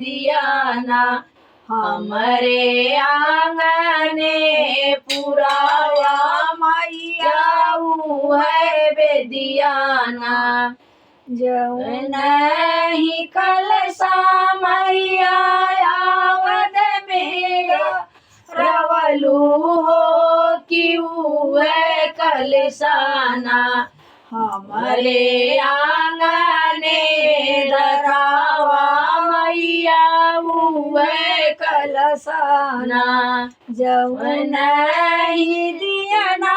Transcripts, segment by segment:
दियाना हमरे आंगने पुरावा मैया है बेदियाना जौन ही कलसा मैया आवद में रवलू हो क्यों है कलसाना हमारे आंगने धरावा मैया हुए कलसाना जौन ही दियना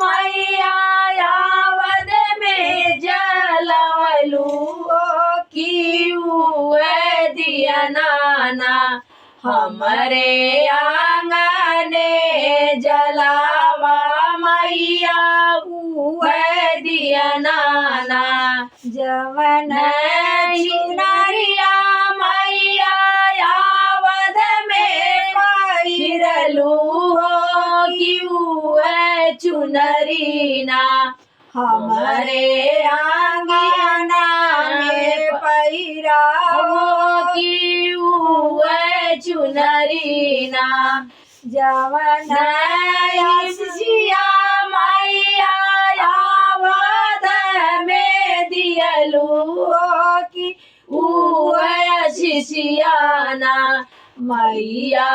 मैया आवद में जलवलू की हुए दियना हमारे आंगने जलावा मैया हुए दियनाना जवन चुनरिया मैया आवद में पहिरलू हो क्यों है चुनरीना हमारे आंगना में पहिरा हो क्यों है चुनरीना जवन सिया मैया आवद में दियलू की शिशियाना मैया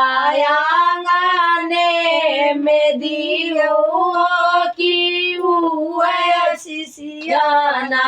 आंगने में दियो की शिशियाना।